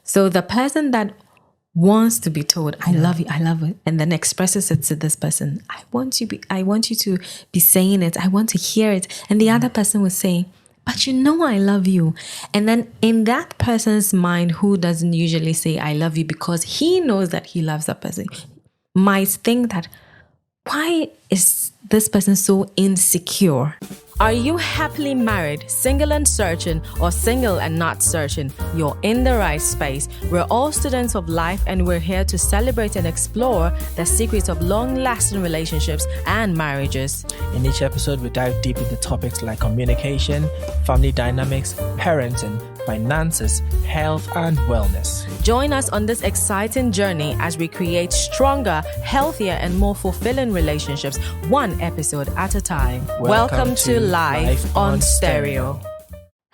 So the person that wants to be told, I love you, I love it, and then expresses it to this person, I want you to be saying it, I want to hear it. And the other person will say, but I love you. And then in that person's mind, who doesn't usually say I love you because he knows that he loves that person, might think that, why is this person so insecure? Are you happily married, single and searching, or single and not searching? You're in the right space. We're all students of life, and we're here to celebrate and explore the secrets of long-lasting relationships and marriages. In each episode, we dive deep into topics like communication, family dynamics, parenting, finances, health, and wellness. Join us on this exciting journey as we create stronger, healthier, and more fulfilling relationships, one episode at a time. Welcome to Life on Stereo.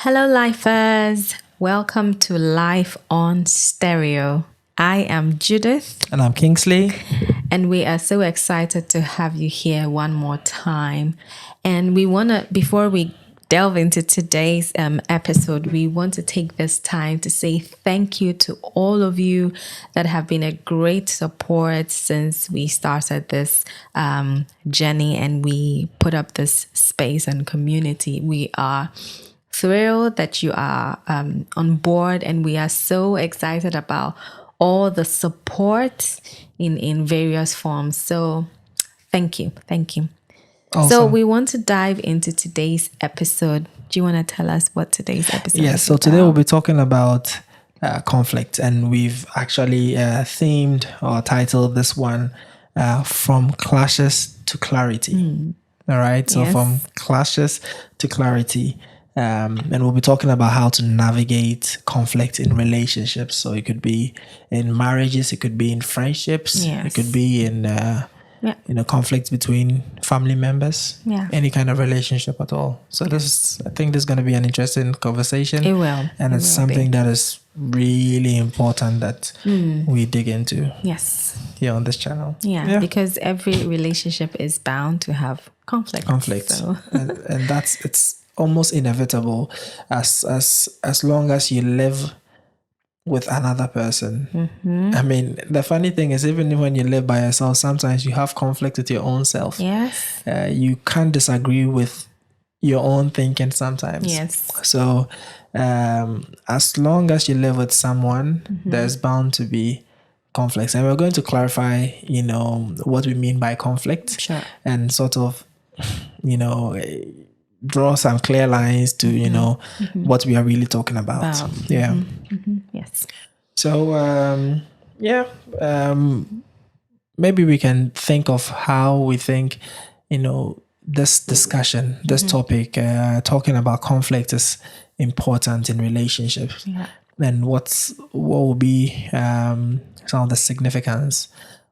Hello, lifers. Welcome to Life on Stereo. I am Judith. And I'm Kingsley. And we are so excited to have you here one more time. And we want to, before we delve into today's episode, we want to take this time to say thank you to all of you that have been a great support since we started this journey and we put up this space and community. We are thrilled that you are on board, and we are so excited about all the support in various forms. So thank you. Awesome. So we want to dive into today's episode. Do you want to tell us what today's episode is? Yes, so today we'll be talking about conflict, and we've actually themed or titled this one From Clashes to Clarity. All right, so from clashes to clarity. And we'll be talking about how to navigate conflict in relationships. So it could be in marriages, it could be in friendships, it could be in conflict between family members, any kind of relationship at all. So I think this is going to be an interesting conversation. It will. And it's something that is really important that we dig into. Yes. Here on this channel. Yeah, because every relationship is bound to have conflict. So. and it's almost inevitable as long as you live with another person. I mean, the funny thing is, even when you live by yourself, sometimes you have conflict with your own self. Yes. You can't disagree with your own thinking sometimes. Yes. So as long as you live with someone, there's bound to be conflicts. And we're going to clarify, what we mean by conflict. Sure. And sort of, draw some clear lines to what we are really talking about. Yes. So maybe we can think of how we think this discussion, this topic, talking about conflict is important in relationships, and what will be some of the significance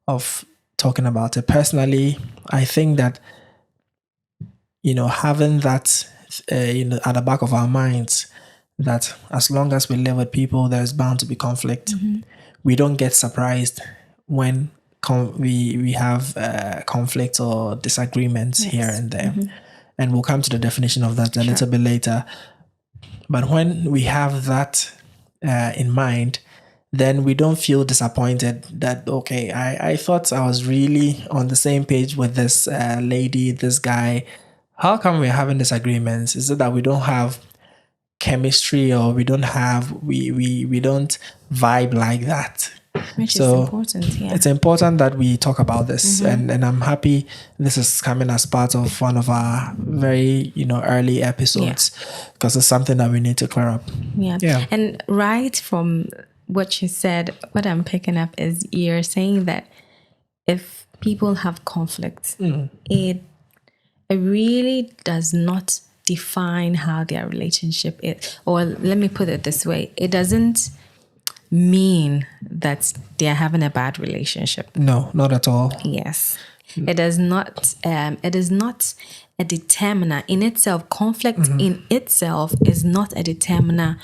of talking about it. Personally, I think that having that, at the back of our minds, that as long as we live with people, there's bound to be conflict. We don't get surprised when we have conflict or disagreements here and there. And we'll come to the definition of that a little bit later. But when we have that in mind, then we don't feel disappointed that, okay, I thought I was really on the same page with this lady, this guy. How come we're having disagreements? Is it that we don't have chemistry, or we don't vibe like that? Which is important, It's important that we talk about this, and I'm happy this is coming as part of one of our very early episodes, because it's something that we need to clear up. And right from what you said, what I'm picking up is you're saying that if people have conflict, it really does not define how their relationship is. Or let me put it this way. It doesn't mean that they're having a bad relationship. No, not at all. Yes. It is not a determiner in itself. Conflict in itself is not a determiner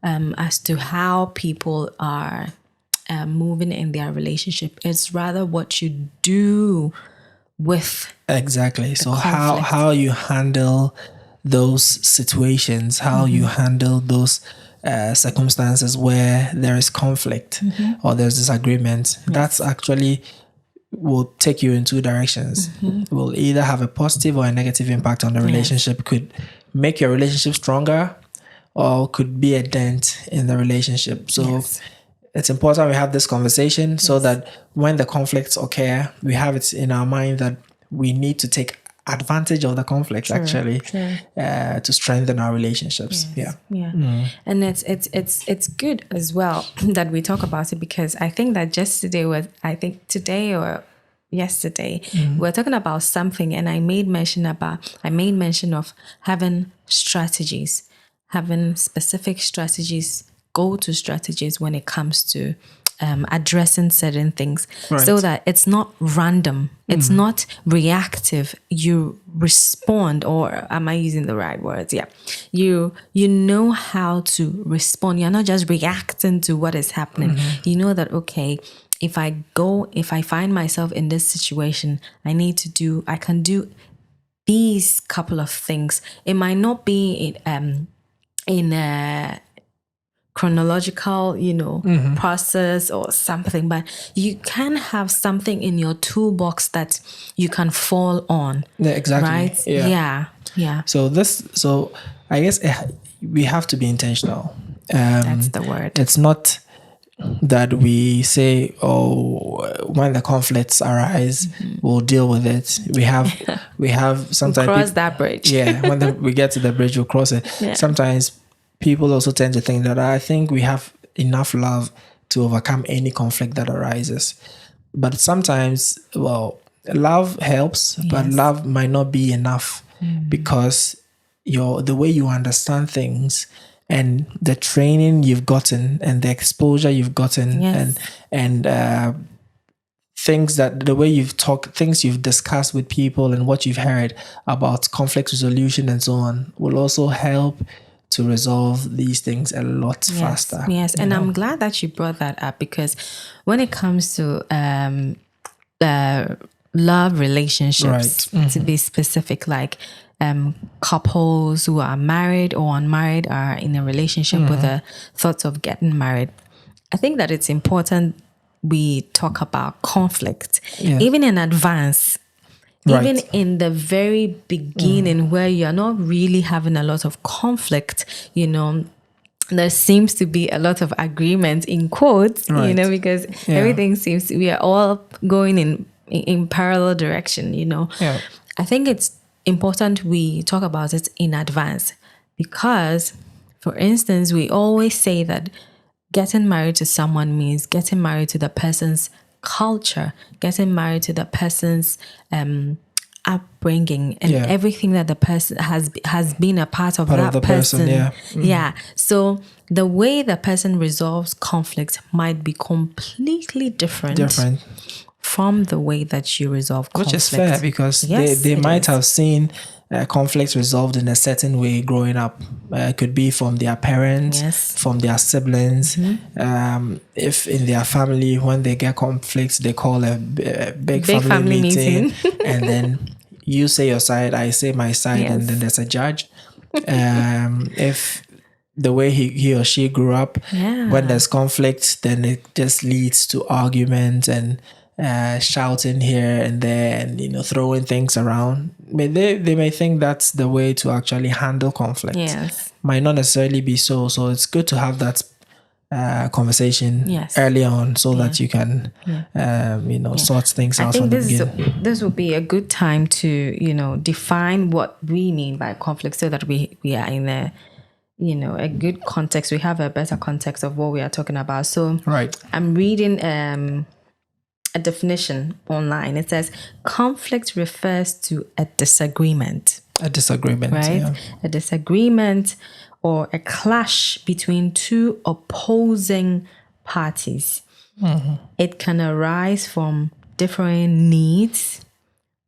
as to how people are moving in their relationship. It's rather what you do with so how you handle those situations, how you handle those circumstances where there is conflict or there's disagreement, that's actually will take you in two directions. Will either have a positive or a negative impact on the relationship. Could make your relationship stronger, or could be a dent in the relationship. So it's important we have this conversation so that when the conflicts occur, we have it in our mind that we need to take advantage of the conflicts to strengthen our relationships. And it's good as well that we talk about it, because I think that today or yesterday we're talking about something, and I made mention of having strategies, having specific strategies, go-to strategies when it comes to addressing certain things, so that it's not random, it's not reactive. You respond, or am I using the right words? You know how to respond. You're not just reacting to what is happening. You know that, okay, if I find myself in this situation, I can do these couple of things. It might not be in a chronological, process or something, but you can have something in your toolbox that you can fall on. Yeah, exactly. Right? Yeah. So I guess we have to be intentional. That's the word. It's not that we say, when the conflicts arise, we'll deal with it. We have sometimes we'll cross that bridge. When we get to the bridge, we'll cross it. Sometimes people also tend to think that I think we have enough love to overcome any conflict that arises. But sometimes, love helps, but love might not be enough, because the way you understand things and the training you've gotten and the exposure you've gotten and things that the way you've talked, things you've discussed with people and what you've heard about conflict resolution and so on will also help to resolve these things a lot faster. Yes, and I'm glad that you brought that up, because when it comes to love relationships, to be specific, like couples who are married or unmarried are in a relationship with the thoughts of getting married, I think that it's important we talk about conflict, even in advance. Even in the very beginning, where you're not really having a lot of conflict, there seems to be a lot of agreement in quotes, because everything we are all going in parallel direction, I think it's important we talk about it in advance, because, for instance, we always say that getting married to someone means getting married to the person's culture, getting married to the person's upbringing and everything that the person has been a part of that person. So the way the person resolves conflict might be completely different from the way that you resolve conflict. Which is fair, because they might have seen conflicts resolved in a certain way growing up. It could be from their parents, from their siblings. If in their family, when they get conflicts, they call a big family meeting. And then you say your side, I say my side, and then there's a judge. If the way he or she grew up, when there's conflict, then it just leads to arguments and shouting here and there, and throwing things around. They may think that's the way to actually handle conflict. Might not necessarily be so it's good to have that conversation early on, so that you can sort things out from the beginning. This would be a good time to define what we mean by conflict, so that we are in a good context. We have a better context of what we are talking about. So I'm reading a definition online. It says conflict refers to a disagreement. A disagreement, right? A disagreement or a clash between two opposing parties. It can arise from differing needs,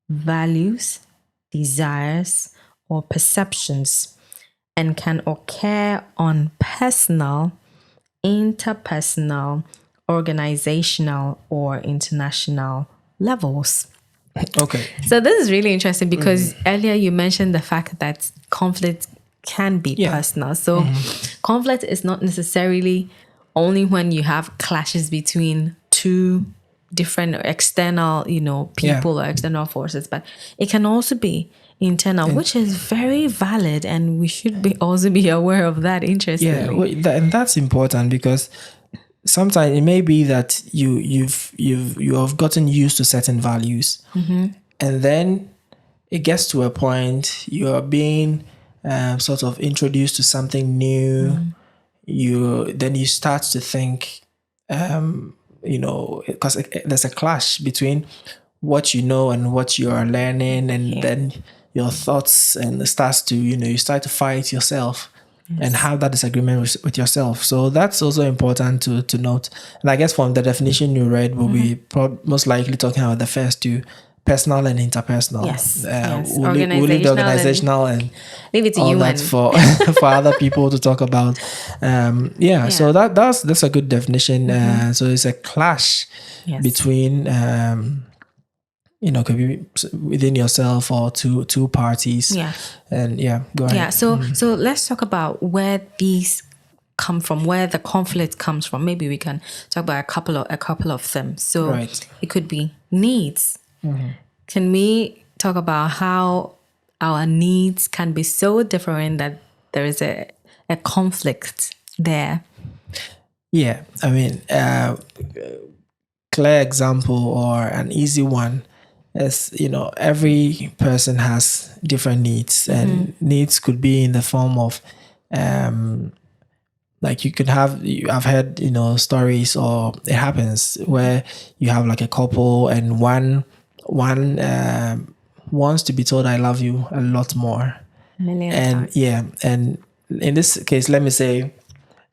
values, desires, or perceptions, and can occur on personal, interpersonal, organizational, or international levels. Okay. So this is really interesting, because earlier you mentioned the fact that conflict can be personal. So conflict is not necessarily only when you have clashes between two different external, people or external forces, but it can also be internal, which is very valid, and we should also be aware of that. Interestingly, and that's important because sometimes it may be that you have gotten used to certain values, and then it gets to a point you are being sort of introduced to something new. You start to think, because there's a clash between what you know and what you are learning, and then your thoughts, and it starts to you start to fight yourself. And have that disagreement with yourself. So that's also important to note. And I guess from the definition you read, we'll be most likely talking about the first two, personal and interpersonal. Yes. We'll leave the organizational and leave it to all you that for for other people to talk about. So that's a good definition. So it's a clash between could be within yourself or two parties. And go ahead. So let's talk about where these come from, where the conflict comes from. Maybe we can talk about a couple of them. So it could be needs. Can we talk about how our needs can be so different that there is a conflict there? Yeah, I mean, clear example or an easy one is, every person has different needs, and needs could be in the form of, like I've heard, stories, or it happens where you have like a couple, and one wants to be told I love you a lot more. And and in this case, let me say,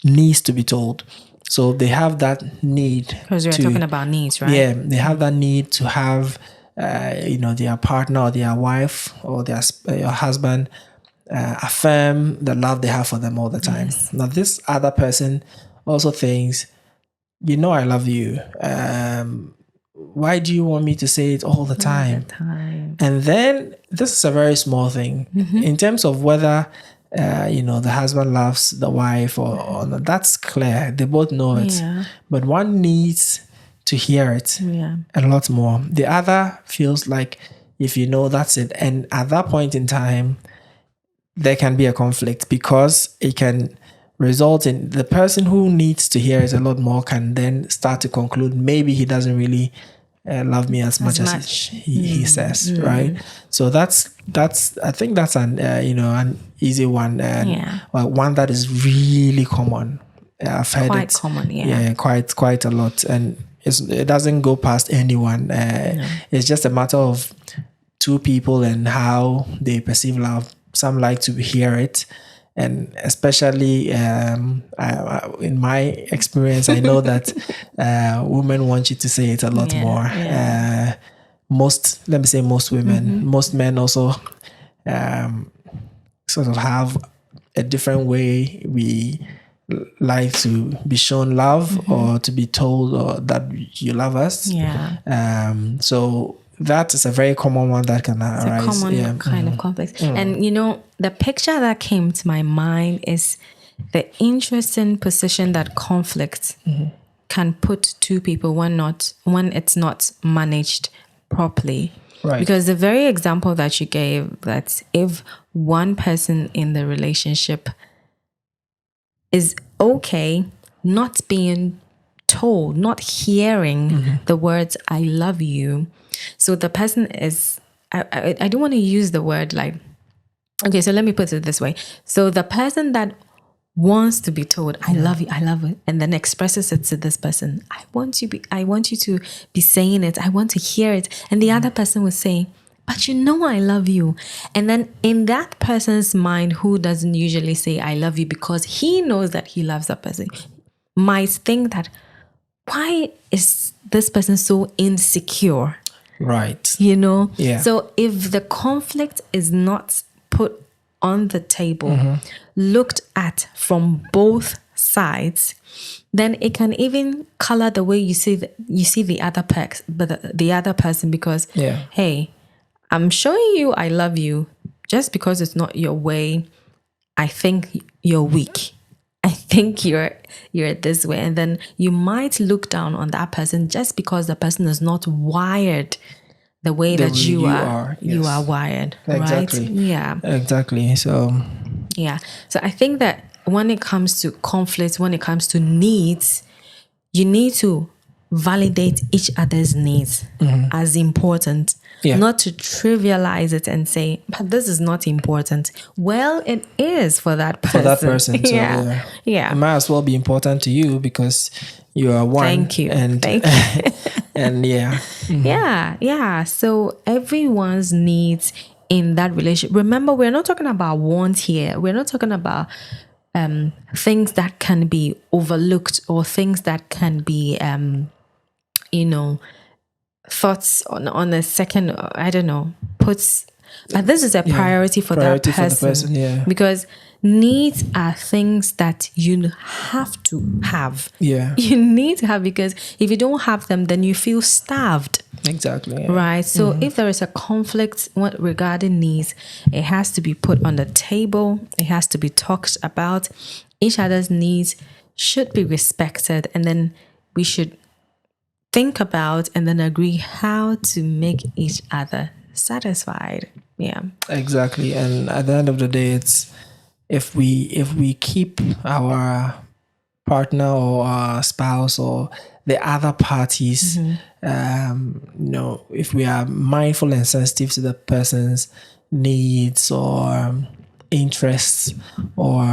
needs to be told. So they have that need. Because we're talking about needs, right? Yeah, they have that need to have, their partner or their wife or their husband affirm the love they have for them all the time. Now, this other person also thinks, I love you. Why do you want me to say it all the time? And then this is a very small thing in terms of whether the husband loves the wife or not. That's clear. They both know it. But one needs to hear it a lot more. The other feels like, if that's it. And at that point in time, there can be a conflict, because it can result in the person who needs to hear it a lot more can then start to conclude maybe he doesn't really love me as much as he says, right? So that's I think that's an easy one, and one that is really common. I've heard quite common, quite a lot, and it doesn't go past anyone. It's just a matter of two people and how they perceive love. Some like to hear it, and especially in my experience, I know that women want you to say it a lot more. Most women, most men also sort of have a different way we like to be shown love, or to be told that you love us. So that is a very common one that can arise. It's a common kind of conflict. And the picture that came to my mind is the interesting position that conflict can put two people when it's not managed properly. Right. Because the very example that you gave, that if one person in the relationship is okay not being told, not hearing the words "I love you," so the person is, I don't want to use the word like, okay, so let me put it this way. So the person that wants to be told "I love you," and then expresses it to this person, I want you to be saying it, I want to hear it, and the other person will say, but I love you. And then in that person's mind, who doesn't usually say "I love you" because he knows that he loves that person, might think that, why is this person so insecure? Right. So if the conflict is not put on the table, looked at from both sides, then it can even color the way you see the other person, because hey, I'm showing you I love you, just because it's not your way I think you're weak. I think you're this way. And then you might look down on that person just because the person is not wired the way The that way you you are. are, You are yes. wired, right? Exactly. Yeah. Exactly. So Yeah. So I think that when it comes to conflict, when it comes to needs, you need to validate each other's needs as important, yeah. not to trivialize it and say, but this is not important. Well, it is for that person. For that person. So Yeah. yeah. Yeah. It might as well be important to you because you are one. Thank you. And Thank you. and yeah. Yeah. Yeah. So everyone's needs in that relationship. Remember, we're not talking about want here. We're not talking about things that can be overlooked or things that can be thoughts on a second, I don't know, puts, but this is a priority for Priority that for the person, person, yeah. because needs are things that you have to have. Yeah. You need to have, because if you don't have them, then you feel starved. Exactly. Yeah. Right. So if there is a conflict regarding needs, it has to be put on the table. It has to be talked about. Each other's needs should be respected. And then we should think about and then agree how to make each other satisfied. Yeah. Exactly. And at the end of the day, it's if we keep our partner or our spouse or the other parties, if we are mindful and sensitive to the person's needs or interests or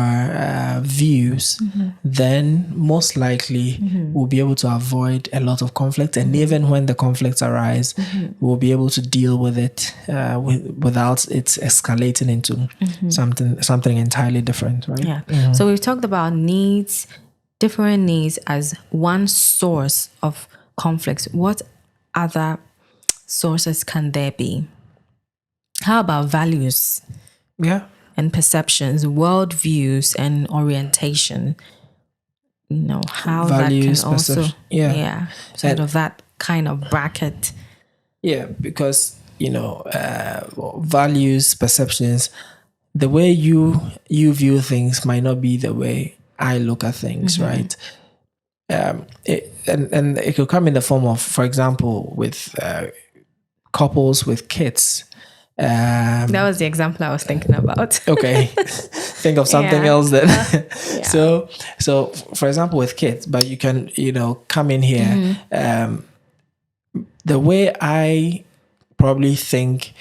views, then most likely we'll be able to avoid a lot of conflict. And even when the conflicts arise, we'll be able to deal with it without it escalating into something entirely different, right? Yeah. So we've talked about needs, different needs as one source of conflicts. What other sources can there be? How about values Yeah. and perceptions, worldviews and orientation? How Values, that can also, perception. Yeah. sort of that kind of bracket. Yeah, because values, perceptions, the way you view things might not be the way I look at things, right? And it could come in the form of, for example, with couples with kids. That was the example I was thinking about. Okay, think of something Yeah. else then. Yeah. So for example, with kids, but you can come in here. The way I probably think,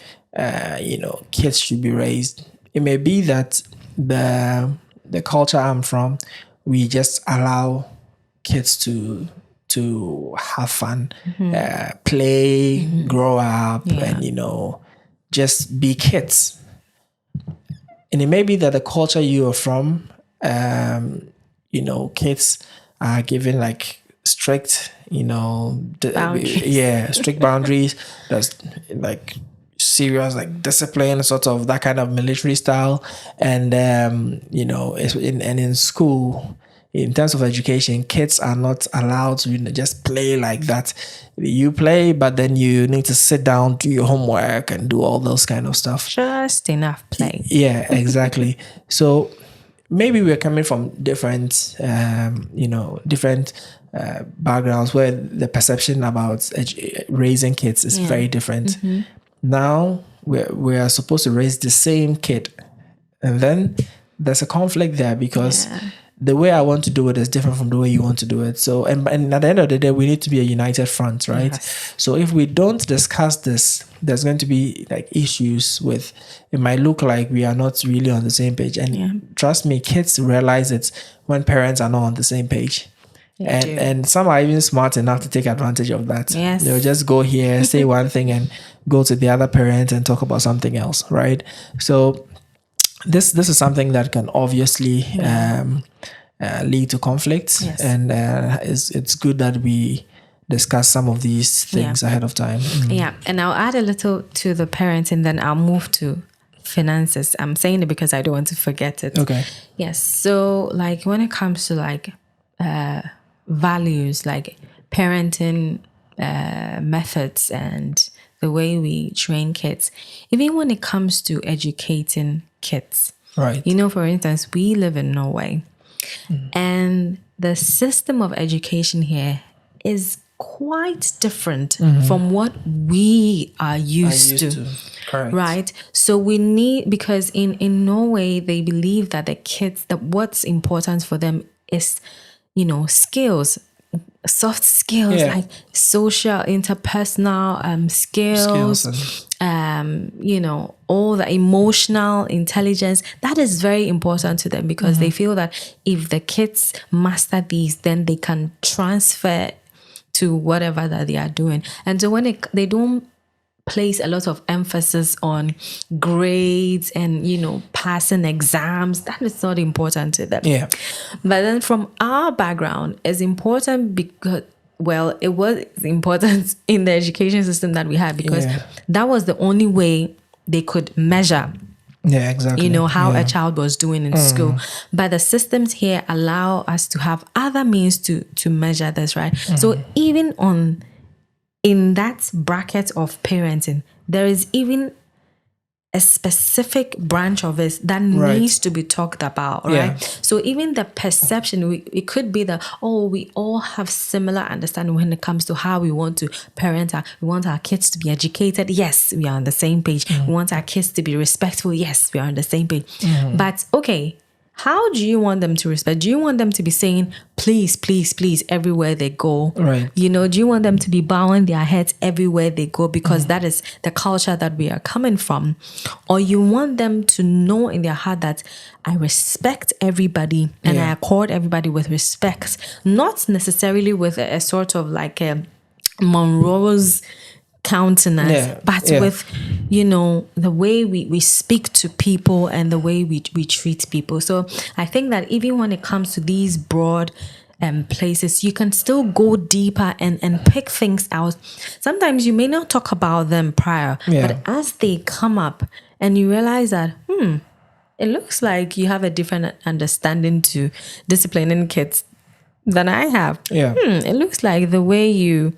kids should be raised. It may be that the culture I'm from, we just allow kids to have fun, play, grow up, and just be kids. And it may be that the culture you are from, kids are given like strict, Boundaries. strict boundaries. There's like serious like discipline, sort of that kind of military style. And in school, in terms of education, kids are not allowed to just play like that. You play, but then you need to sit down, do your homework, and do all those kind of stuff. Just enough play. Yeah, exactly. So maybe we're coming from different, different backgrounds where the perception about raising kids is very different. Now we are supposed to raise the same kid, and then there's a conflict there because the way I want to do it is different from the way you want to do it. So, and at the end of the day, we need to be a united front, right? Yes. So if we don't discuss this, there's going to be like issues with, it might look like we are not really on the same page. And trust me, kids realize it when parents are not on the same page. And some are even smart enough to take advantage of that. Yes. They'll just go here, say one thing and go to the other parent and talk about something else, right? So this is something that can obviously lead to conflicts, and it's good that we discuss some of these things ahead of time. Yeah, and I'll add a little to the parents, and then I'll move to finances. I'm saying it because I don't want to forget it. Okay. Yes. So, like when it comes to like values, like parenting methods and the way we train kids, even when it comes to educating kids, Right. For instance, we live in Norway, and the system of education here is quite different from what we are used to. Correct. Right. So we need, because in Norway, they believe that the kids, that what's important for them is, skills, soft skills, like social, interpersonal skills, all the emotional intelligence. That is very important to them, because they feel that if the kids master these, then they can transfer to whatever that they are doing. And so when they don't place a lot of emphasis on grades and passing exams, that is not important to them. But then from our background, it's important because, well, it was important in the education system that we had, because that was the only way they could measure exactly. How a child was doing in school. But the systems here allow us to have other means to measure this, right? So even in that bracket of parenting, there is even a specific branch of it that needs to be talked about, right? So even the perception, it could be that, we all have similar understanding when it comes to how we want to parent. We want our kids to be educated. Yes, we are on the same page. We want our kids to be respectful. Yes, we are on the same page. But okay, how do you want them to respect? Do you want them to be saying please, please, please everywhere they go? Right. Do you want them to be bowing their heads everywhere they go, because that is the culture that we are coming from? Or you want them to know in their heart that I respect everybody and I accord everybody with respect, not necessarily with a sort of like a Monroe's countenance, but with the way we speak to people and the way we treat people. So I think that even when it comes to these broad places, you can still go deeper and pick things out. Sometimes you may not talk about them prior, but as they come up and you realize that it looks like you have a different understanding to disciplining kids than I have. It looks like the way you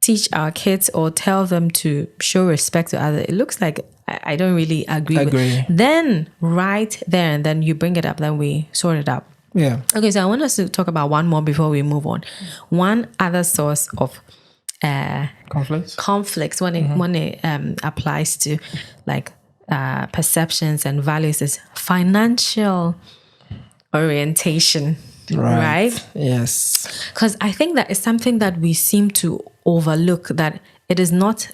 teach our kids or tell them to show respect to others, it looks like I don't really agree with. Then right there and then you bring it up, then we sort it out. Okay, so I want us to talk about one more before we move on. One other source of conflicts when it applies to like perceptions and values is financial orientation. Right? Yes. Because I think that is something that we seem to overlook, that it is not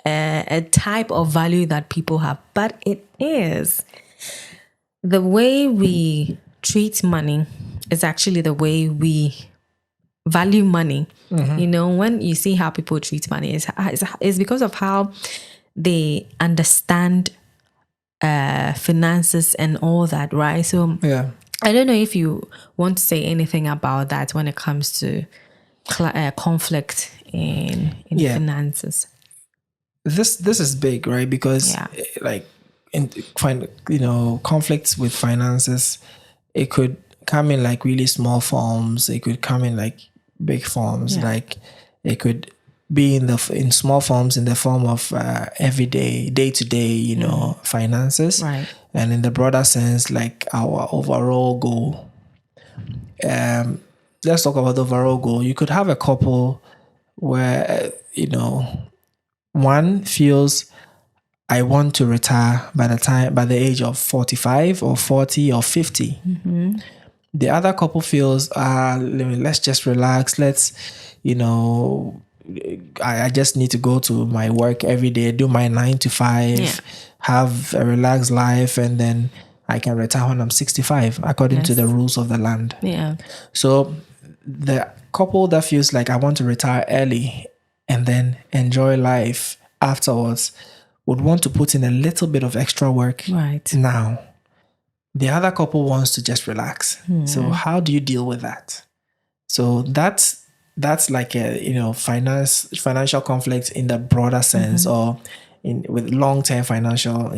a type of value that people have, but it is. The way we treat money is actually the way we value money. When you see how people treat money, it's because of how they understand finances and all that, right? So I don't know if you want to say anything about that when it comes to conflict in finances. This is big, right? Because conflicts with finances, it could come in like really small forms. It could come in like big forms. Like it could be in small forms in the form of everyday, day-to-day, finances. Right. And in the broader sense, like our overall goal. Let's talk about the overall goal. You could have a couple where, one feels I want to retire by the age of 45 or 40 or 50. The other couple feels, let's just relax. Let's, I just need to go to my work every day, do my 9 to 5, have a relaxed life, and then I can retire when I'm 65, according to the rules of the land. So the couple that feels like I want to retire early and then enjoy life afterwards would want to put in a little bit of extra work now. The other couple wants to just relax. So how do you deal with that? So that's like a financial conflict in the broader sense, or with long-term financial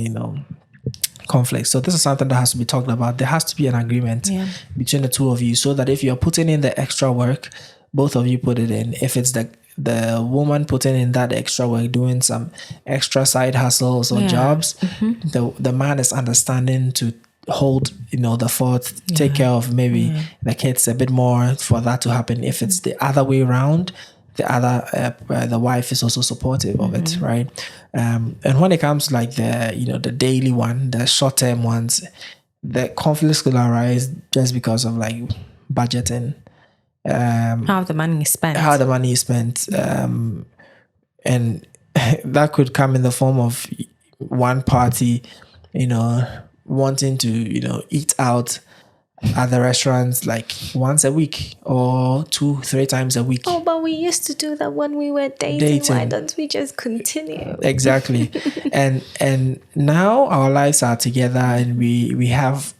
conflict. So this is something that has to be talked about. There has to be an agreement between the two of you, so that if you're putting in the extra work, both of you put it in. If it's the woman putting in that extra work, doing some extra side hustles or jobs, the man is understanding to hold, the fort, take care of maybe the kids a bit more for that to happen. If it's the other way around, the wife is also supportive of it, right? And when it comes like the daily one, the short term ones, the conflicts could arise just because of like budgeting, How the money is spent. And that could come in the form of one party, wanting to, eat out at the restaurants like once a week or 2-3 times a week. Oh, but we used to do that when we were dating. Why don't we just continue? Exactly. and now our lives are together, and we have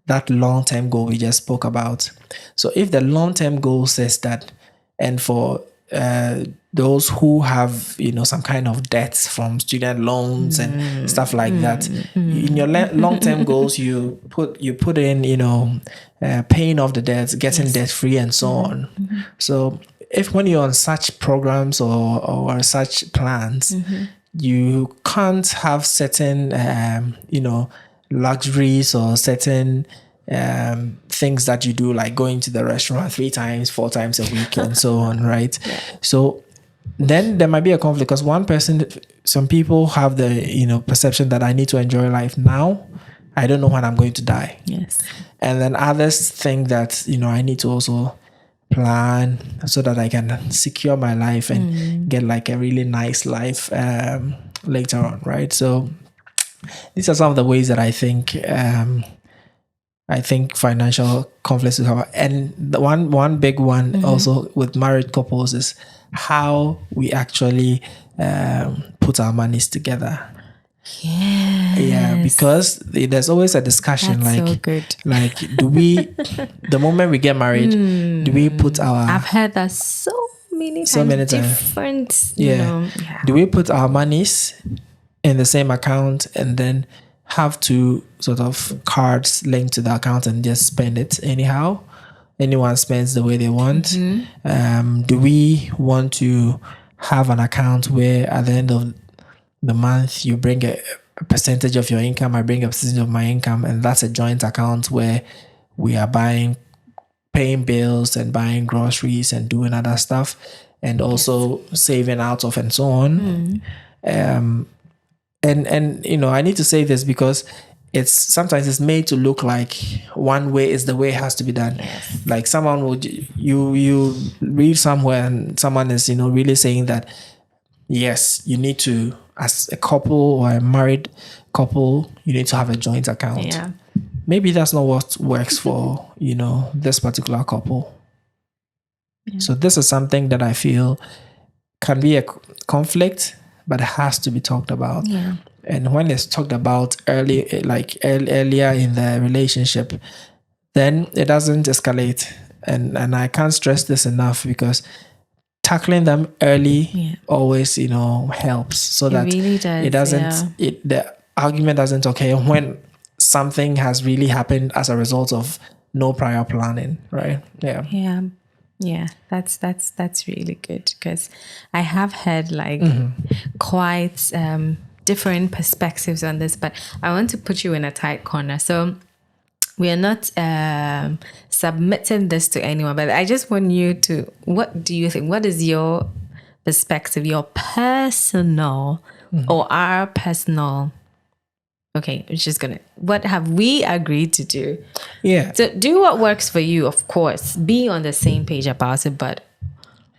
that long-term goal we just spoke about. So if the long-term goal says that, and for those who have some kind of debts from student loans and stuff like that, in your long-term goals you put in paying off the debts, getting debt free, and so on. So if when you're on such programs or such plans, you can't have certain luxuries or certain things that you do, like going to the restaurant 3 times, 4 times a week, and so on, right? So then there might be a conflict, because some people have the perception that I need to enjoy life now. I don't know when I'm going to die. Yes. And then others think that I need to also plan so that I can secure my life and get like a really nice life later on, right? So these are some of the ways that I think financial conflicts will have. And the one big one also with married couples is how we actually put our monies together. Yes. Yeah, because there's always a discussion. That's like, so good. like, do we, the moment we get married, do we put our... I've heard that so many times. Different, Do we put our monies in the same account and then have to sort of cards linked to the account and just spend it anyhow? Anyone spends the way they want. Do we want to have an account where at the end of the month you bring a percentage of your income, I bring a percentage of my income, and that's a joint account where we are paying bills and buying groceries and doing other stuff, and also saving out of and so on. And I need to say this because sometimes it's made to look like one way is the way it has to be done. Like someone would, you read somewhere and someone is really saying that yes, you need to, as a couple or a married couple, you need to have a joint account. Maybe that's not what works for this particular couple. So this is something that I feel can be a conflict, but it has to be talked about. And when it's talked about earlier in the relationship, then it doesn't escalate. And I can't stress this enough, because tackling them early always, helps, so that really does, it doesn't, the argument doesn't occur when something has really happened as a result of no prior planning, right? Yeah, that's really good, because I have heard like quite different perspectives on this, but I want to put you in a tight corner. So we are not submitting this to anyone, but I just want you to, what do you think? What is your perspective, your personal or our personal? Okay, we're just gonna, what have we agreed to do? So do what works for you, of course. Be on the same page about it, but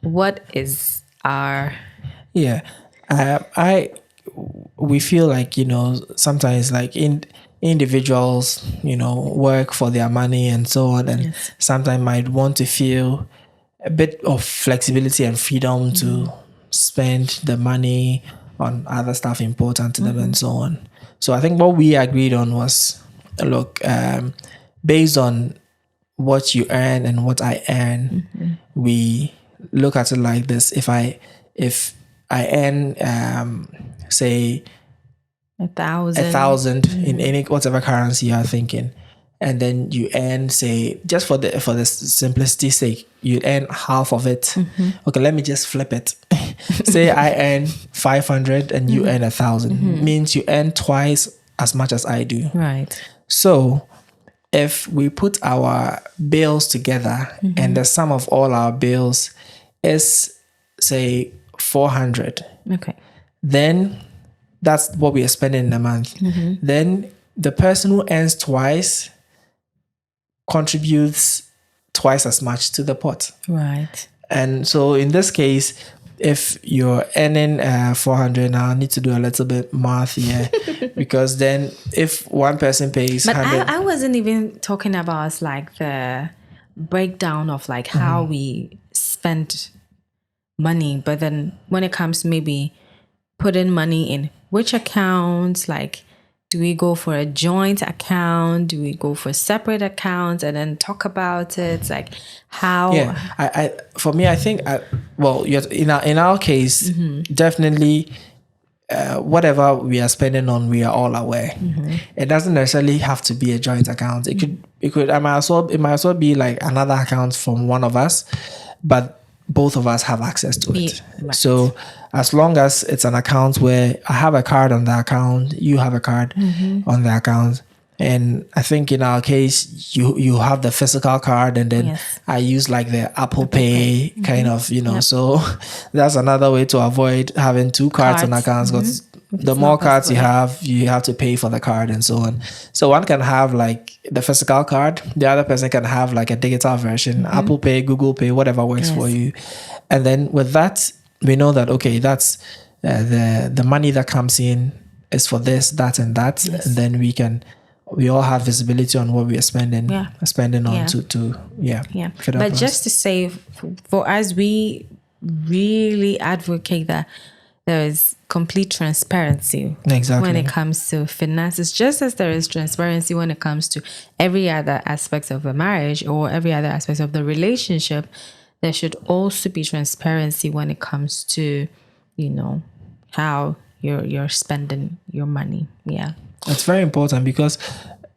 what is our... we feel like, sometimes like individuals, work for their money and so on, and sometimes might want to feel a bit of flexibility and freedom to spend the money on other stuff important to them and so on. So I think what we agreed on was, look, based on what you earn and what I earn, we look at it like this. If I earn, say, 1,000 in any whatever currency you are thinking, and then you earn, say, just for the simplicity's sake, you earn half of it. Okay, let me just flip it. Say I earn 500 and you earn 1,000. Means you earn twice as much as I do. Right. So if we put our bills together and the sum of all our bills is, say, 400, Okay. then that's what we are spending in a month. Then the person who earns twice contributes twice as much to the pot. Right. And so in this case, if you're earning 400, now I need to do a little bit math here because then if one person pays But 100, I wasn't even talking about like the breakdown of like how we spend money, but then when it comes to maybe putting money in which accounts, like do we go for a joint account? Do we go for separate accounts and then talk about it? Like how? yeah, for me, I think, well, in our case, definitely, whatever we are spending on, we are all aware. It doesn't necessarily have to be a joint account. It might as well be like another account from one of us, but both of us have access to it. Right. So as long as it's an account where I have a card on the account, you have a card on the account. And I think in our case, you have the physical card, and then Yes. I use like the Apple Pay kind of, So that's another way to avoid having two cards on accounts, because the more cards you have to pay for the card and so on. So one can have like the physical card, the other person can have like a digital version, Apple Pay, Google Pay, whatever works for you. And then with that, we know that, okay, that's the money that comes in is for this, that, and that. And then we all have visibility on what we are spending on But just to say, for us, we really advocate that there is complete transparency when it comes to finances, just as there is transparency when it comes to every other aspect of a marriage or every other aspect of the relationship. There should also be transparency when it comes to, how you're spending your money. Yeah. It's very important because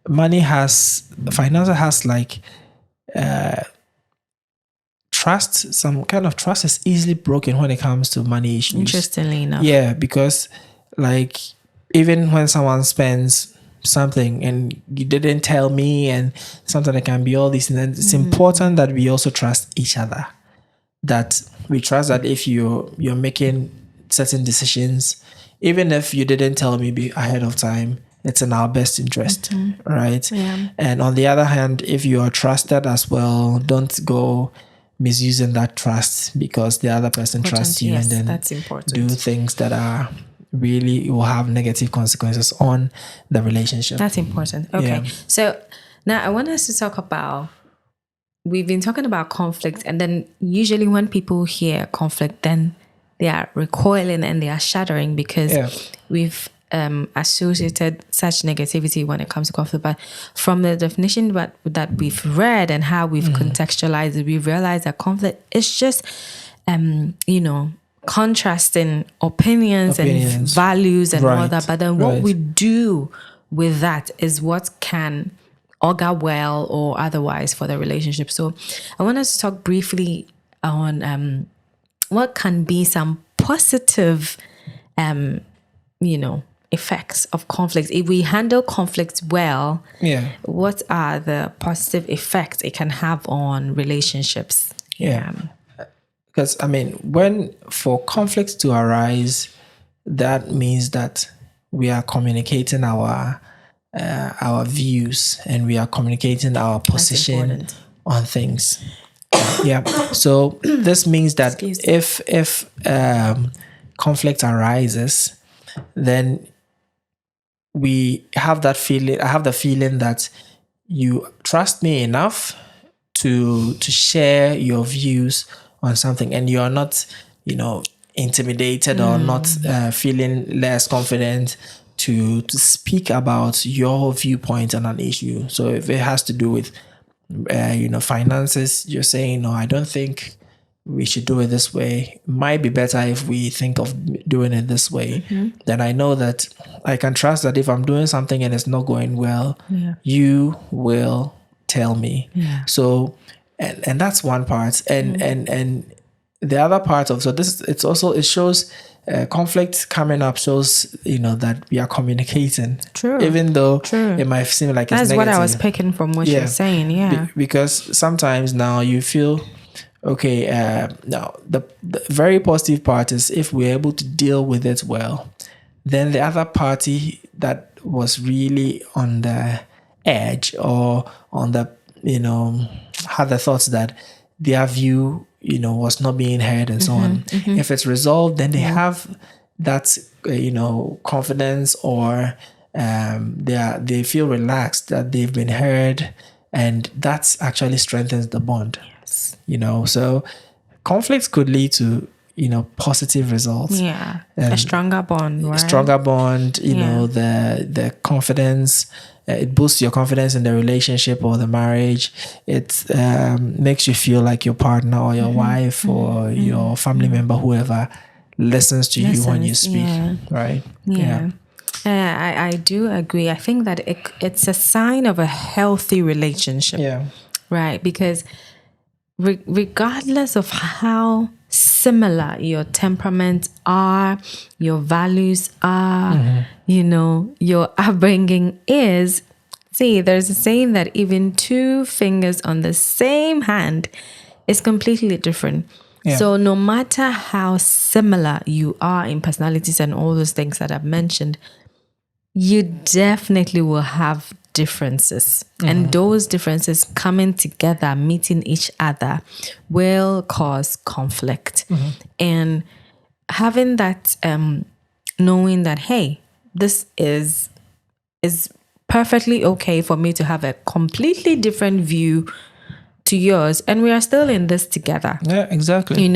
finance has like trust. Some kind of trust is easily broken when it comes to money issues. Interestingly enough. Yeah, because like even when someone spends something and you didn't tell me, and sometimes it can be all these things, it's important that we also trust each other. That we trust that if you're making certain decisions, even if you didn't tell me ahead of time, it's in our best interest, right? Yeah. And on the other hand, if you are trusted as well, don't go misusing that trust because the other person trusts you, and then that's important. do things that are really will have negative consequences on the relationship. That's important. Okay. So now I want us to talk about, we've been talking about conflict, and then usually when people hear conflict, then they are recoiling and they are shuddering because we've associated such negativity when it comes to conflict. But from the definition that we've read and how we've contextualized it, we realize that conflict is just, contrasting opinions and values and all that. But then what we do with that is what can augur well or otherwise for the relationship. So I want us to talk briefly on what can be some positive, effects of conflict. If we handle conflict well, what are the positive effects it can have on relationships? Because when for conflicts to arise, that means that we are communicating our views, and we are communicating our position on things. So this means that if conflict arises, then we have that feeling. I have the feeling that you trust me enough to share your views on something, and you're not, intimidated or not feeling less confident to speak about your viewpoint on an issue. So if it has to do with finances, you're saying, no, I don't think we should do it this way. It might be better if we think of doing it this way. Then I know that I can trust that if I'm doing something and it's not going well, you will tell me. So, and that's one part. And the other part of, so this, it's also, it shows conflict coming up shows, that we are communicating. True. Even though True. it might seem like it's That's negative. what I was picking from what you're saying. Yeah. Because sometimes now you feel, okay, now the very positive part is if we're able to deal with it well, then the other party that was really on the edge or on the, had the thoughts that their view, was not being heard and so on. If it's resolved, then they have that, confidence, or they feel relaxed that they've been heard, and that's actually strengthens the bond. Yes. So conflicts could lead to, positive results. Yeah. A stronger bond, right? Stronger bond, the confidence. It boosts your confidence in the relationship or the marriage. It makes you feel like your partner or your wife or your family member, whoever, listens to you when you speak. Right? Yeah. I do agree. I think that it's a sign of a healthy relationship. Yeah. Right? Because regardless of how similar your temperaments are, your values are, your upbringing is. See, there's a saying that even two fingers on the same hand is completely different. Yeah. So no matter how similar you are in personalities and all those things that I've mentioned, you definitely will have differences. And those differences coming together, meeting each other, will cause conflict. And having that, knowing that, hey, this is perfectly okay for me to have a completely different view to yours, and we are still in this together. Yeah, exactly.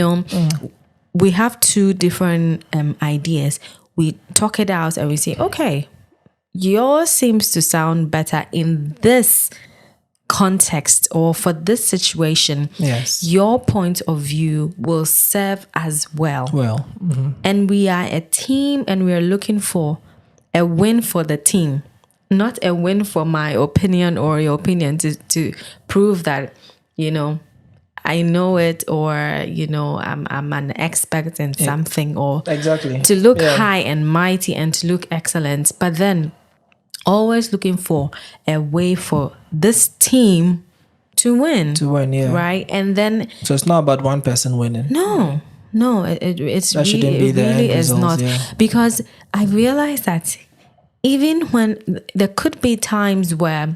We have two different ideas. We talk it out and we say, okay, yours seems to sound better in this context or for this situation. Yes. Your point of view will serve as well. And we are a team, and we are looking for a win for the team, not a win for my opinion or your opinion to prove that, I know it, or I'm an expert in something, or Exactly. to look high and mighty and to look excellent. But then always looking for a way for this team to win. Right? And then, so it's not about one person winning. No, it's That shouldn't be the end is result, not. Because I realize that even when there could be times where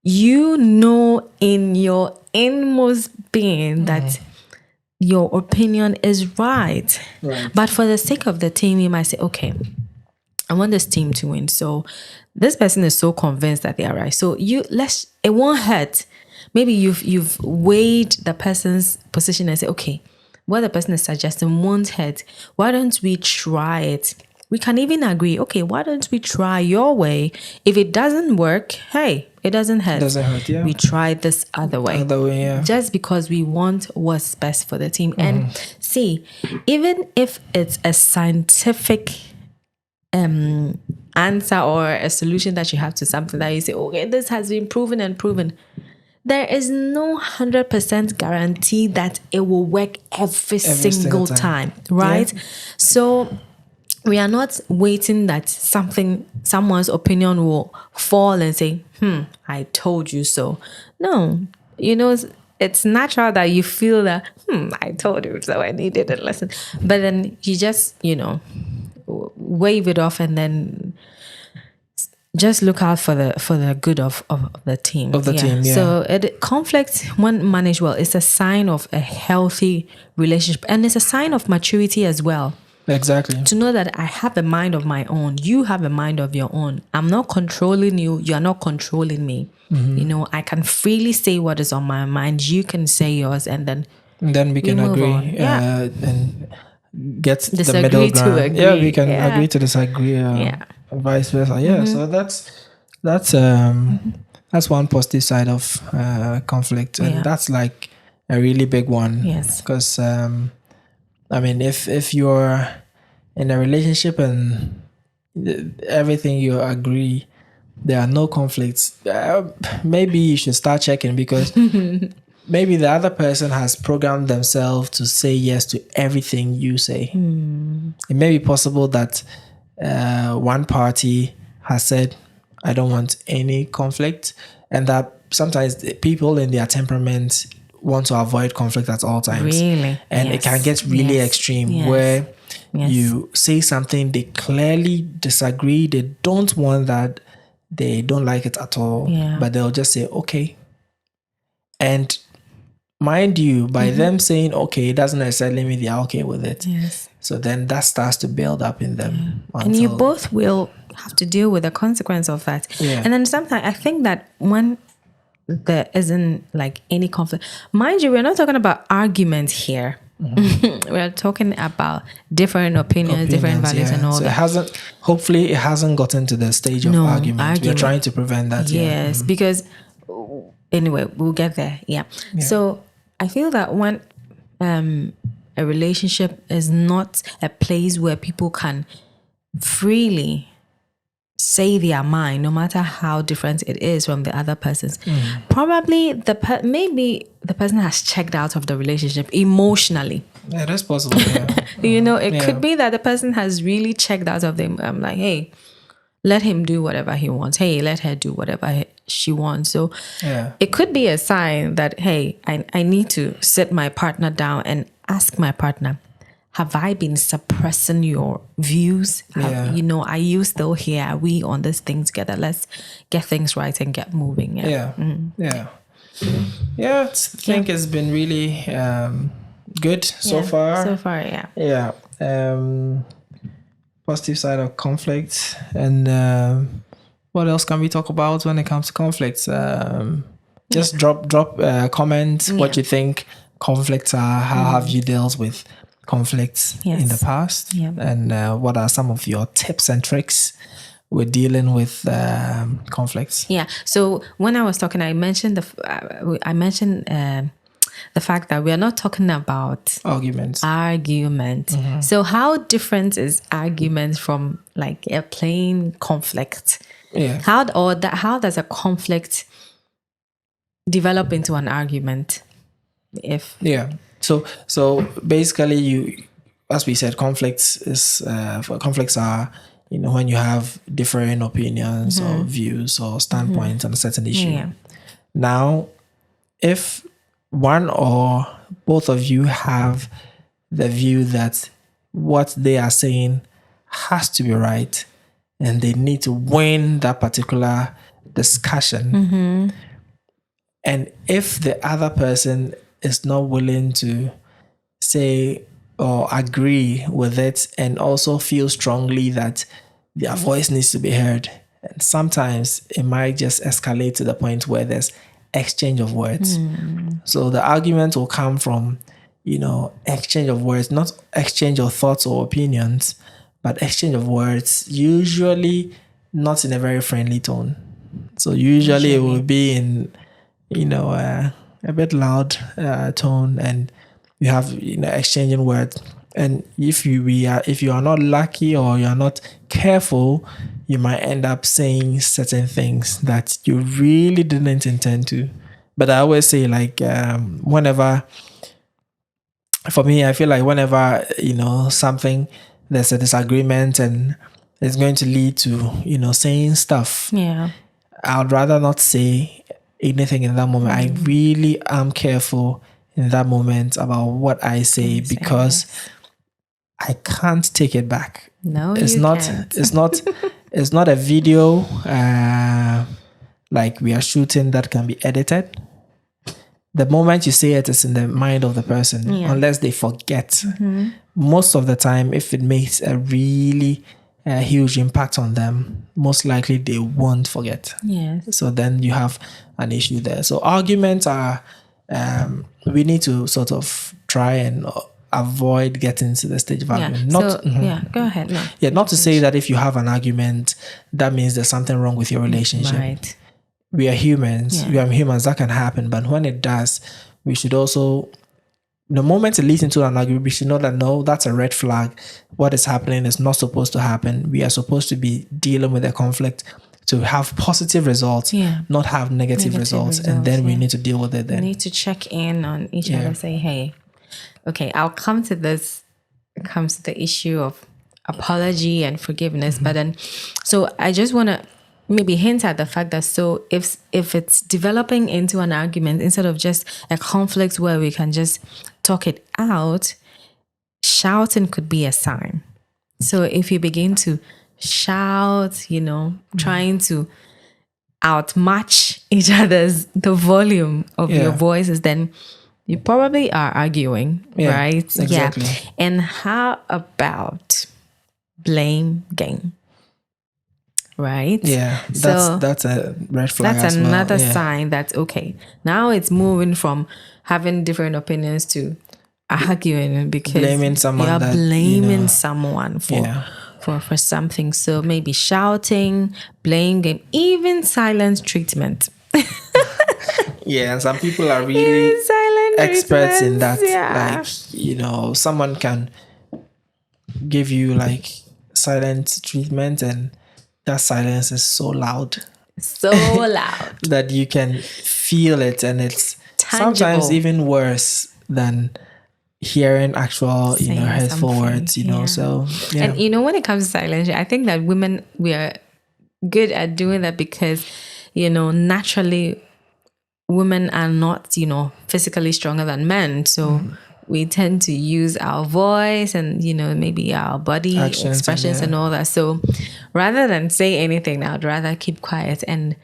in your inmost being that your opinion is right. But for the sake of the team, you might say, okay, I want this team to win. So this person is so convinced that they are right. So it won't hurt. Maybe you've weighed the person's position and say, okay, what the person is suggesting won't hurt. Why don't we try it? We can even agree, okay, why don't we try your way? If it doesn't work, hey, it doesn't hurt. Yeah. We try this other way. Yeah. Just because we want what's best for the team. And see, even if it's a scientific answer or a solution that you have to something that you say, okay, this has been proven and proven, there is no 100% guarantee that it will work every single time, right? Yeah. So we are not waiting that someone's opinion will fall and say, I told you so. No, it's natural that you feel that, I told you so and you didn't listen. But then you just, wave it off and then just look out for the good of the team. So conflict, when managed well, is a sign of a healthy relationship, and it's a sign of maturity as well. Exactly. To know that I have a mind of my own, you have a mind of your own. I'm not controlling you, you're not controlling me. I can freely say what is on my mind, you can say yours, and then we can agree and get the middle ground. We can agree to disagree. Vice versa. So that's one positive side of conflict, and that's like a really big one. Yes, because if you're in a relationship and everything you agree, there are no conflicts, maybe you should start checking, because maybe the other person has programmed themselves to say yes to everything you say. It may be possible that one party has said, I don't want any conflict, and that sometimes the people in their temperament want to avoid conflict at all times. Really? And it can get really extreme where you say something, they clearly disagree, they don't want that, they don't like it at all, but they'll just say, okay. And mind you, by them saying okay, it doesn't necessarily mean they're okay with it. Yes. So then that starts to build up in them. And you both will have to deal with the consequence of that. Yeah. And then sometimes I think that when there isn't like any conflict, mind you, we're not talking about arguments here. We're talking about different opinions, different values, and all so that. Hopefully it hasn't gotten to the stage of argument. We're trying to prevent that. Yes, because anyway, we'll get there. Yeah. So I feel that when a relationship is not a place where people can freely say their mind, no matter how different it is from the other person's, probably maybe the person has checked out of the relationship emotionally. Yeah, that's possible. Yeah. It could be that the person has really checked out of them. I'm like, hey, let him do whatever he wants. Hey, let her do whatever she wants. So it could be a sign that, hey, I need to sit my partner down and ask my partner, have I been suppressing your views? Are you still here? Are we on this thing together? Let's get things right and get moving. I think it's been really good so far. So far, yeah. Yeah. Positive side of conflict. And what else can we talk about when it comes to conflicts? Just drop comments, what you think conflicts are, how have you dealt with conflicts in the past, and what are some of your tips and tricks with dealing with conflicts? So when I was talking, I mentioned the fact that we are not talking about argument. So how different is argument from like a plain conflict? How does a conflict develop into an argument? So basically, as we said, conflicts are when you have different opinions or views or standpoints on a certain issue. Now, if one or both of you have the view that what they are saying has to be right and they need to win that particular discussion, and if the other person is not willing to say or agree with it and also feel strongly that their voice needs to be heard, and sometimes it might just escalate to the point where there's exchange of words. So the argument will come from exchange of words, not exchange of thoughts or opinions, but exchange of words, usually not in a very friendly tone. So usually it will be in a bit loud tone, and you have exchanging words. And if you are not lucky or you are not careful, you might end up saying certain things that you really didn't intend to. But I always say, whenever, for me, I feel like whenever something, there's a disagreement and it's going to lead to saying stuff, I would rather not say anything in that moment. I really am careful in that moment about what I say because I can't take it back. No, it's you not. can't. It's not a video like we are shooting that can be edited. The moment you say it, it's in the mind of the person, unless they forget. Most of the time, if it makes a really huge impact on them, most likely they won't forget. So then you have an issue there. So arguments are, we need to sort of try and avoid getting to the stage of argument. Go ahead. No. Not to say that if you have an argument, that means there's something wrong with your relationship. Right. We are humans. We are humans. That can happen. But when it does, we should also, the moment it leads into an argument, we should know that no, that's a red flag. What is happening is not supposed to happen. We are supposed to be dealing with the conflict to have positive results, not have negative results, and then we need to deal with it. Then we need to check in on each other. Say, hey, okay, I'll come to this. It comes to the issue of apology and forgiveness, but then, so I just want to maybe hint at the fact that, so if it's developing into an argument instead of just a conflict where we can just talk it out, shouting could be a sign. So if you begin to shout, trying to outmatch each other's the volume of your voices, then you probably are arguing, right? Exactly. Yeah. And how about blame game? Right? Yeah. That's a red flag. That's as well. another sign that, okay, now it's moving from having different opinions to arguing because blaming someone, you're blaming someone for something. So maybe shouting, blame game, even silent treatment. Yeah, and some people are really experts in that. Yeah. Like, someone can give you like silent treatment, and that silence is so loud. So loud. That you can feel it, and it's tangible. Sometimes even worse than hearing actual, hurtful words, so yeah. And when it comes to silence, I think that women, we are good at doing that because, naturally women are not, physically stronger than men. So we tend to use our voice and, maybe our body actions expressions and all that. So rather than say anything, I'd rather keep quiet. And,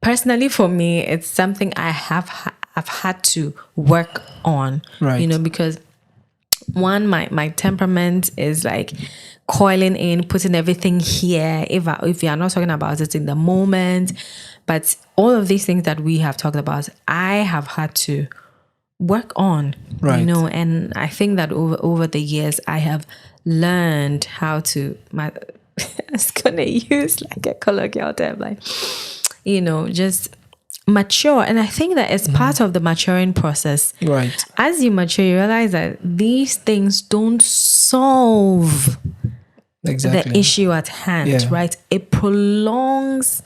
personally for me, it's something I've had to work on, right. Because one, my temperament is like coiling in, putting everything here. If you are not talking about it in the moment, but all of these things that we have talked about, I have had to work on, right. And I think that over the years, I have learned how to, I was going to use like a colloquial term, like, just mature. And I think that it's part of the maturing process. Right. As you mature, you realize that these things don't solve the issue at hand, right? It prolongs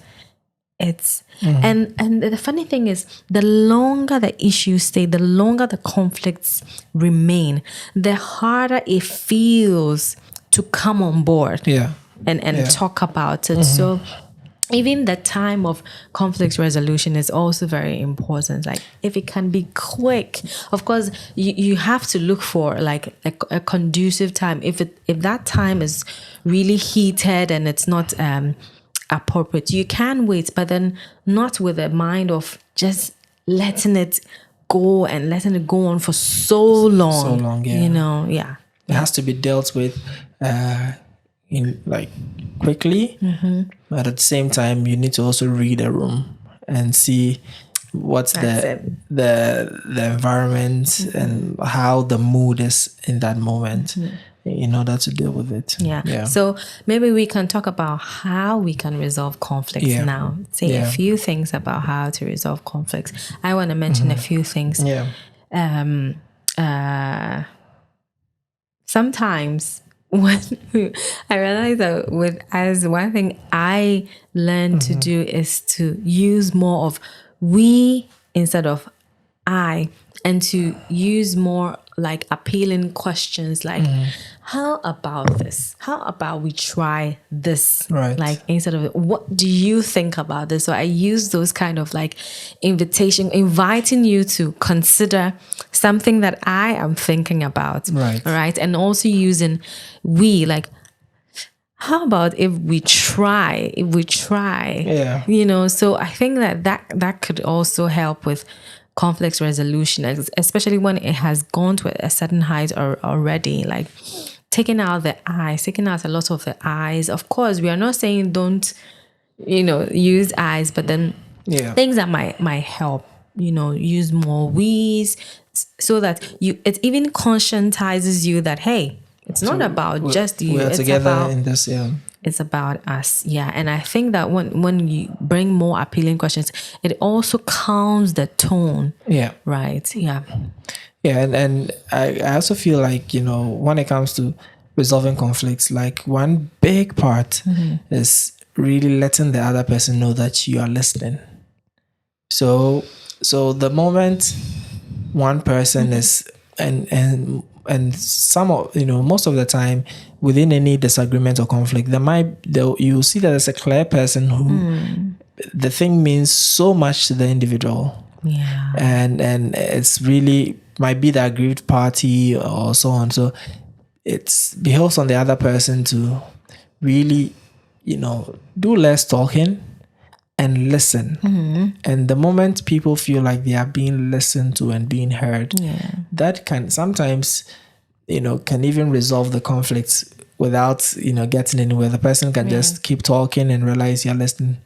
it. And the funny thing is, the longer the issues stay, the longer the conflicts remain, the harder it feels to come on board and talk about it. So even the time of conflict resolution is also very important. Like if it can be quick, of course, you have to look for like a conducive time. If that time is really heated and it's not appropriate, you can wait, but then not with a mind of just letting it go and letting it go on for so long. It has to be dealt with in like quickly, but at the same time you need to also read a room and see what's the environment and how the mood is in that moment in order to deal with it. So maybe we can talk about how we can resolve conflicts now. Say a few things about how to resolve conflicts. I want to mention a few things. Sometimes when I realize that as one thing I learned to do is to use more of we instead of I, and to use more like appealing questions like how about this? How about we try this? Right. Like instead of what do you think about this? So I use those kind of like inviting you to consider something that I am thinking about. Right. And also using we, like how about if we try? So I think that could also help with conflict resolution, especially when it has gone to a certain height already, like taking out a lot of the eyes. Of course, we are not saying don't, use eyes, but then things that might help, use more we's so that it even conscientizes you that, hey, it's not about just you. We're together in this, It's about us. Yeah. And I think that when you bring more appealing questions, it also calms the tone. Yeah. Right. Yeah. Yeah. And I also feel like, when it comes to resolving conflicts, like one big part is really letting the other person know that you are listening. So the moment one person is and some of most of the time within any disagreement or conflict, you'll see that there's a clear person who the thing means so much to the individual. Yeah. And it's really might be the aggrieved party or so on. So it's behoves on the other person to really, do less talking and listen. And the moment people feel like they are being listened to and being heard, that can sometimes, can even resolve the conflicts without, getting anywhere. The person can just keep talking and realize you're listening.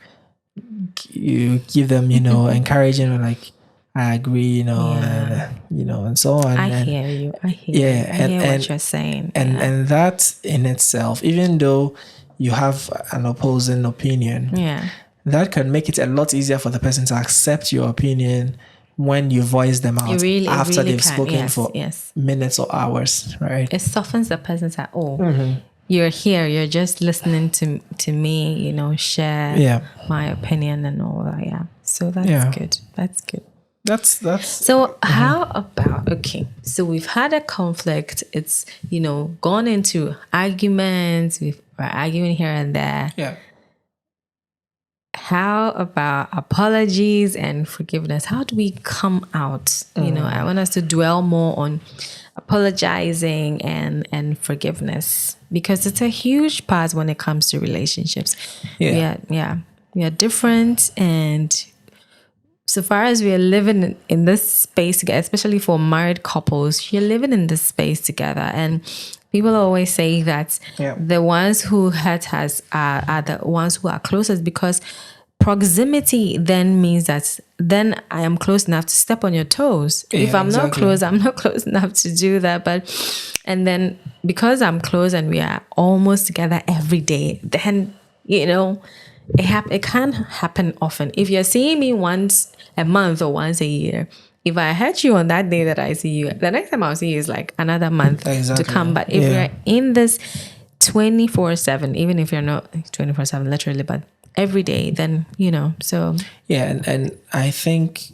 You give them, encouraging, like, I agree, and so on. I hear you. I hear what you're saying. And that in itself, even though you have an opposing opinion, that can make it a lot easier for the person to accept your opinion when you voice them out after they've spoken for minutes or hours, right? It softens the person's heart. You're here, you're just listening to me, share my opinion and all that. Yeah. So that's good. That's good. That's so how about so we've had a conflict, it's gone into arguments, we're arguing here and there. How about apologies and forgiveness? How do we come out? I want us to dwell more on apologizing and forgiveness, because it's a huge part when it comes to relationships. We are different, and so far as we are living in this space together, especially for married couples, you're living in this space together. And people always say that the ones who hurt us are the ones who are closest, because proximity then means that then I am close enough to step on your toes. If I'm not close, I'm not close enough to do that. And then because I'm close and we are almost together every day, then, it can happen often. If you're seeing me once a month or once a year, if I hurt you on that day that I see you, the next time I'll see you is like another month to come. But if you're in this 24/7, even if you're not 24/7 literally, but every day, then so and I think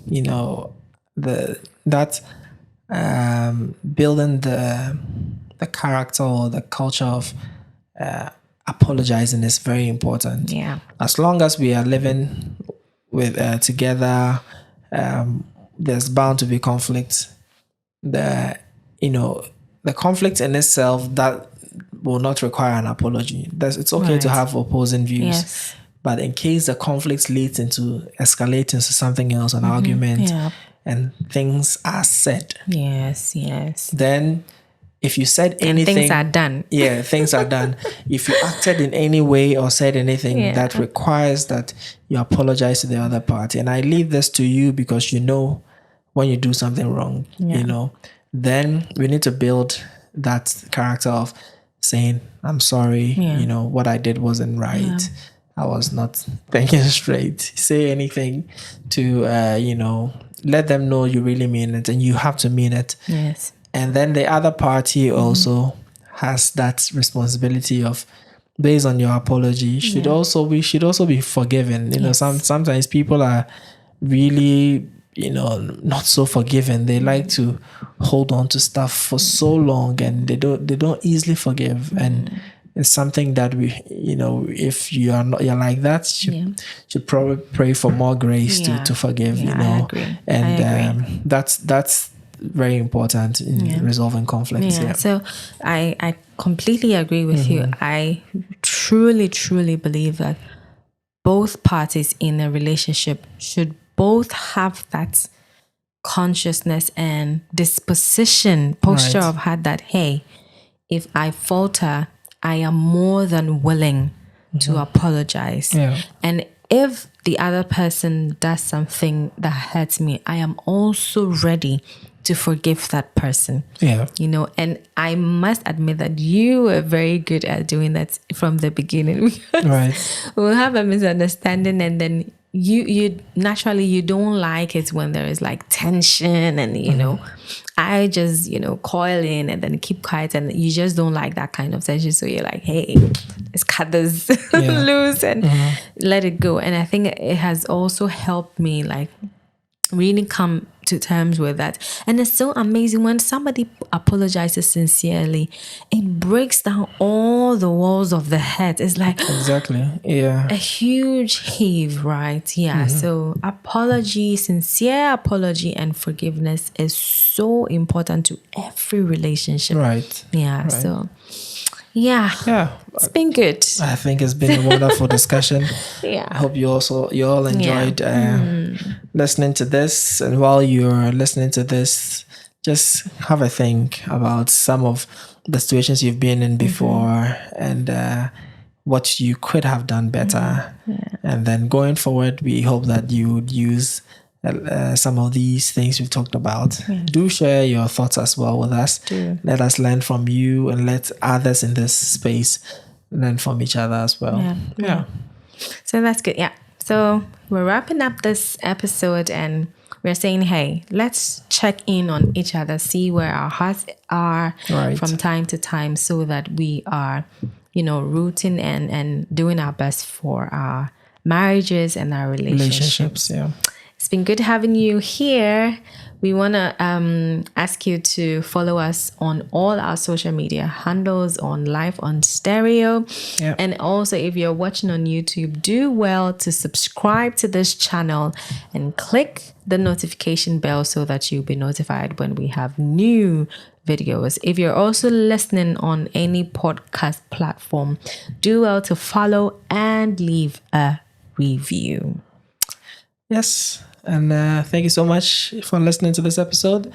that building the character or the culture of apologizing is very important. As long as we are living with together, there's bound to be conflict. The conflict in itself that will not require an apology. It's okay to have opposing views. But in case the conflict leads into escalating to something else, an argument, and things are said. Then if you said anything, things are done. Things are done. If you acted in any way or said anything that requires that you apologize to the other party, and I leave this to you because when you do something wrong, then we need to build that character of saying, I'm sorry, what I did wasn't right. I was not thinking straight. Say anything to, let them know you really mean it, and you have to mean it. And then the other party also has that responsibility of, based on your apology, we should also be forgiven. Sometimes people are really, not so forgiving. They like to hold on to stuff for so long, and they don't easily forgive. And it's something that we, if you're like that, should probably pray for more grace to forgive. I agree. And that's very important in resolving conflicts. So I completely agree with you. I truly truly believe that both parties in a relationship should both have that consciousness and posture of heart that, hey, if I falter, I am more than willing to apologize. And if the other person does something that hurts me, I am also ready to forgive that person. And I must admit that you were very good at doing that from the beginning. We'll have a misunderstanding, and then you naturally, you don't like it when there is like tension, and I just, coil in and then keep quiet, and you just don't like that kind of tension. So you're like, hey, let's cut this loose and let it go. And I think it has also helped me like really come to terms with that. And it's so amazing when somebody apologizes sincerely, it breaks down all the walls of the head. It's like exactly, yeah, a huge heave, right? Yeah. So apology, sincere apology and forgiveness is so important to every relationship, right? Yeah. Right. So yeah, it's been good. I think it's been a wonderful discussion. Yeah. I hope you all enjoyed listening to this. And while you're listening to this, just have a think about some of the situations you've been in before and what you could have done better. And then going forward, we hope that you would use some of these things we've talked about. Do share your thoughts as well with us. Let us learn from you and let others in this space learn from each other as well. Yeah. So that's good. Yeah. So we're wrapping up this episode and we're saying, hey, let's check in on each other, see where our hearts are from time to time, so that we are, rooting and doing our best for our marriages and our relationships. Yeah. It's been good having you here. We want to ask you to follow us on all our social media handles on Live on Stereo. And also, if you're watching on YouTube, do well to subscribe to this channel and click the notification bell so that you'll be notified when we have new videos. If you're also listening on any podcast platform, do well to follow and leave a review. Yes. And thank you so much for listening to this episode.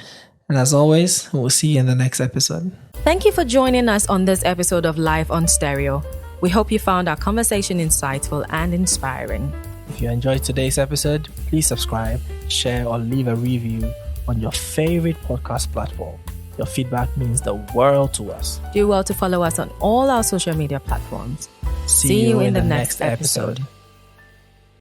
And as always, we'll see you in the next episode. Thank you for joining us on this episode of Live on Stereo. We hope you found our conversation insightful and inspiring. If you enjoyed today's episode, please subscribe, share, or leave a review on your favorite podcast platform. Your feedback means the world to us. Do well to follow us on all our social media platforms. See you in the next episode.